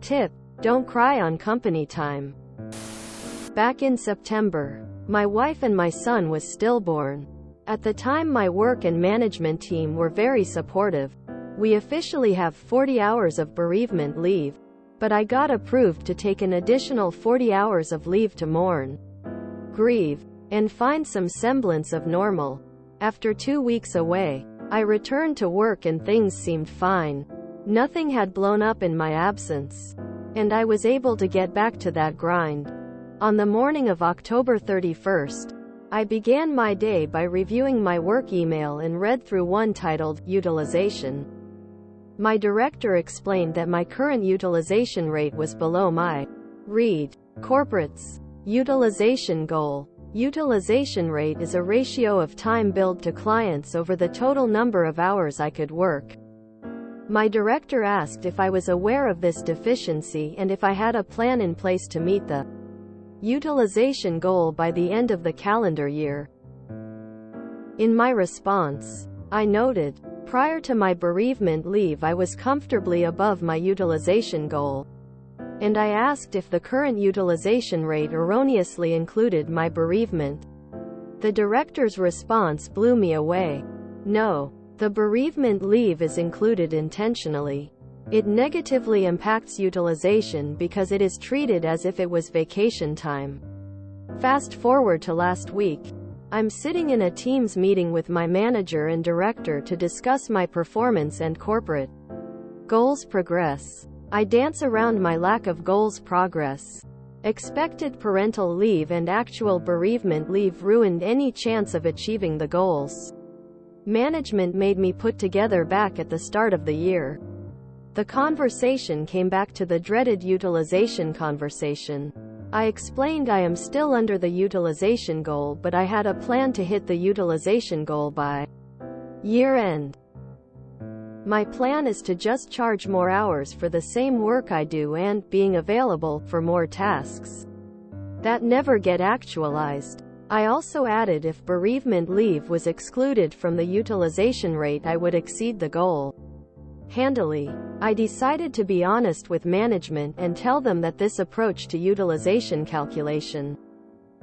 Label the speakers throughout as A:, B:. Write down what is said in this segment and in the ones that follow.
A: Tip: don't cry on company time. Back in September, my wife and my son was stillborn. At the time, my work and management team were very supportive. We officially have 40 hours of bereavement leave, but I got approved to take an additional 40 hours of leave to mourn, grieve, and find some semblance of normal. After 2 weeks away, I returned to work and things seemed fine. Nothing had blown up in my absence, and I was able to get back to that grind. On the morning of October 31st, I began my day by reviewing my work email and read through one titled, Utilization. My director explained that my current utilization rate was below my read corporate's utilization goal. Utilization rate is a ratio of time billed to clients over the total number of hours I could work. My director asked if I was aware of this deficiency and if I had a plan in place to meet the utilization goal by the end of the calendar year. In my response, I noted, prior to my bereavement leave I was comfortably above my utilization goal, and I asked if the current utilization rate erroneously included my bereavement. The director's response blew me away. No, the bereavement leave is included intentionally. It negatively impacts utilization because it is treated as if it was vacation time. Fast forward to last week. I'm sitting in a Teams meeting with my manager and director to discuss my performance and corporate goals progress. I dance around my lack of goals progress. Expected parental leave and actual bereavement leave ruined any chance of achieving the goals management made me put together back at the start of the year. The conversation came back to the dreaded utilization conversation. I explained I am still under the utilization goal, but I had a plan to hit the utilization goal by year end. My plan is to just charge more hours for the same work I do and being available for more tasks that never get actualized. I also added if bereavement leave was excluded from the utilization rate I would exceed the goal handily. I decided to be honest with management and tell them that this approach to utilization calculation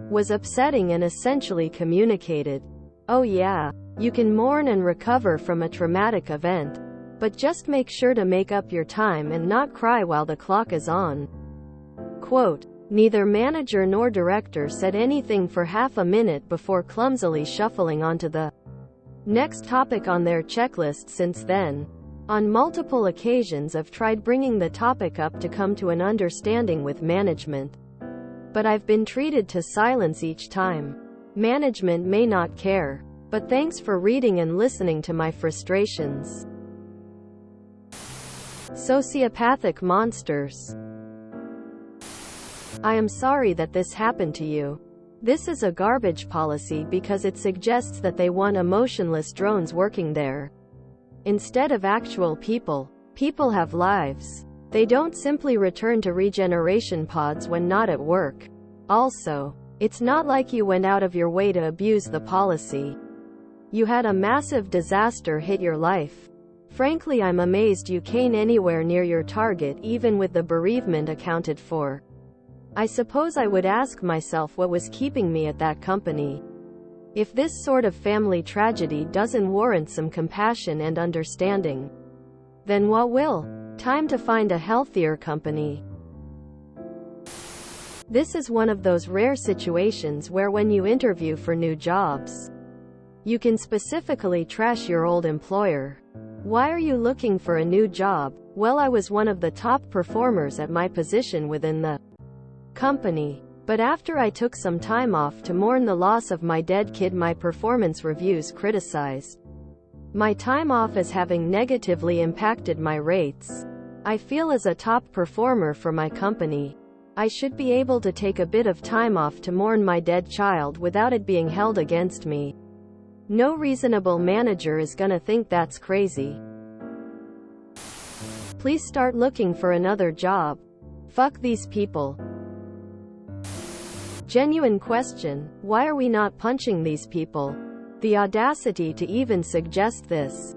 A: was upsetting and essentially communicated, "Oh yeah, you can mourn and recover from a traumatic event, but just make sure to make up your time and not cry while the clock is on." Quote, neither manager nor director said anything for half a minute before clumsily shuffling onto the next topic on their checklist. Since then, on multiple occasions I've tried bringing the topic up to come to an understanding with management, but I've been treated to silence each time. Management may not care, but thanks for reading and listening to my frustrations. Sociopathic monsters. I am sorry that this happened to you. This is a garbage policy because it suggests that they want emotionless drones working there instead of actual people. People have lives. They don't simply return to regeneration pods when not at work. Also, it's not like you went out of your way to abuse the policy. You had a massive disaster hit your life. Frankly, I'm amazed you came anywhere near your target even with the bereavement accounted for. I suppose I would ask myself what was keeping me at that company. If this sort of family tragedy doesn't warrant some compassion and understanding, then what will? Time to find a healthier company. This is one of those rare situations where when you interview for new jobs, you can specifically trash your old employer. Why are you looking for a new job? Well, I was one of the top performers at my position within the company. But after I took some time off to mourn the loss of my dead kid, my performance reviews criticized my time off as having negatively impacted my rates. I feel as a top performer for my company, I should be able to take a bit of time off to mourn my dead child without it being held against me. No reasonable manager is gonna think that's crazy. Please start looking for another job. Fuck these people. Genuine question, why are we not punching these people? The audacity to even suggest this.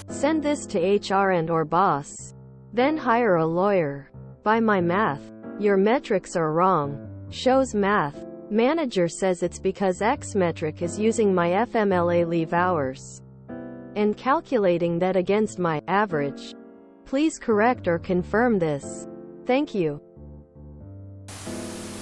A: Send this to HR and/or boss. Then hire a lawyer. By my math, your metrics are wrong. Shows math. Manager says it's because X metric is using my FMLA leave hours and calculating that against my average. Please correct or confirm this. Thank you.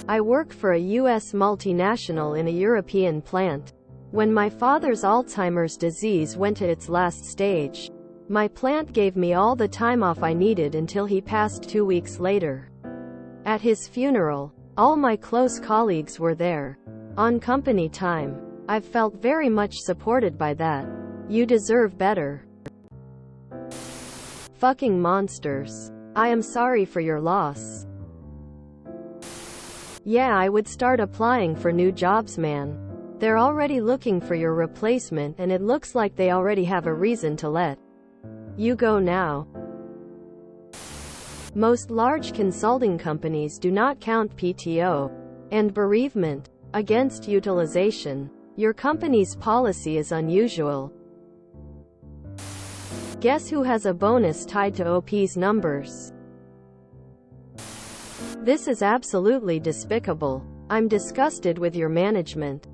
A: I work for a US multinational in a European plant. When my father's Alzheimer's disease went to its last stage, my plant gave me all the time off I needed until he passed 2 weeks later. At his funeral, all my close colleagues were there. On company time. I've felt very much supported by that. You deserve better. Fucking monsters. I am sorry for your loss. Yeah, I would start applying for new jobs, man. They're already looking for your replacement and it looks like they already have a reason to let you go now. Most large consulting companies do not count PTO and bereavement against utilization. Your company's policy is unusual. Guess who has a bonus tied to OP's numbers? This is absolutely despicable. I'm disgusted with your management.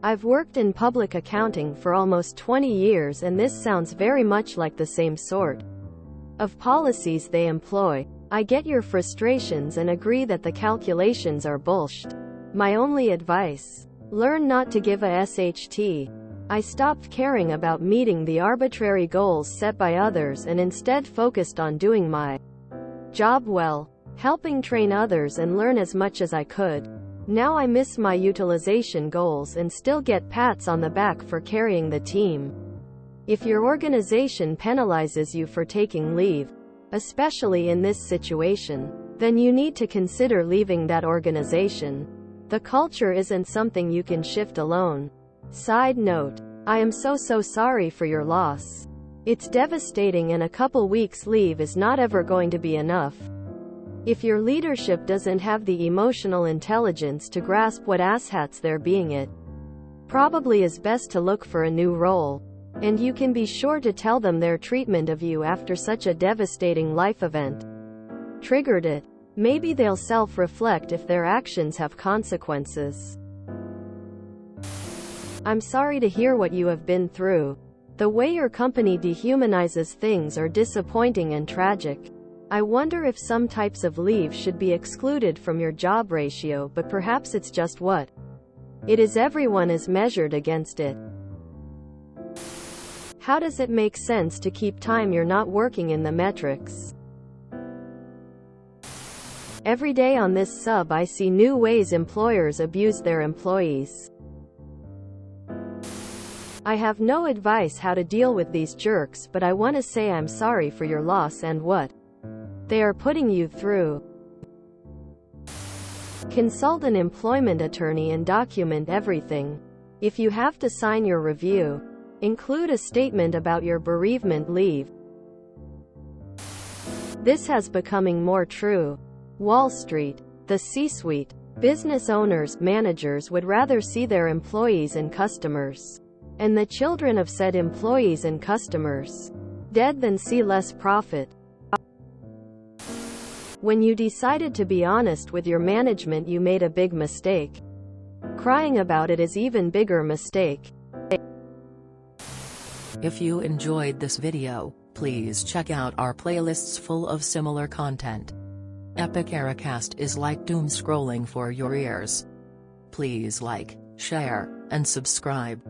A: I've worked in public accounting for almost 20 years and this sounds very much like the same sort of policies they employ. I get your frustrations and agree that the calculations are bullshit. My only advice: learn not to give a SHT. I stopped caring about meeting the arbitrary goals set by others and instead focused on doing my job well, helping train others and learn as much as I could. Now I miss my utilization goals and still get pats on the back for carrying the team. If your organization penalizes you for taking leave, especially in this situation, then you need to consider leaving that organization. The culture isn't something you can shift alone. Side note: I am so sorry for your loss. It's devastating and a couple weeks leave is not ever going to be enough. If your leadership doesn't have the emotional intelligence to grasp what asshats they're being, it probably is best to look for a new role. And you can be sure to tell them their treatment of you after such a devastating life event triggered it. Maybe they'll self-reflect if their actions have consequences. I'm sorry to hear what you have been through. The way your company dehumanizes things are disappointing and tragic. I wonder if some types of leave should be excluded from your job ratio, but perhaps it's just what it is everyone is measured against it. How does it make sense to keep time you're not working in the metrics? Every day on this sub I see new ways employers abuse their employees. I have no advice how to deal with these jerks, but I want to say I'm sorry for your loss and what they are putting you through. Consult an employment attorney and document everything. If you have to sign your review, include a statement about your bereavement leave. This has becoming more true. Wall Street, the C-suite, business owners, managers would rather see their employees and customers, and the children of said employees and customers, dead than see less profit. When you decided to be honest with your management, you made a big mistake. Crying about it is even bigger mistake.
B: If you enjoyed this video, please check out our playlists full of similar content. Epic Ericast is like doom scrolling for your ears. Please like, share, and subscribe.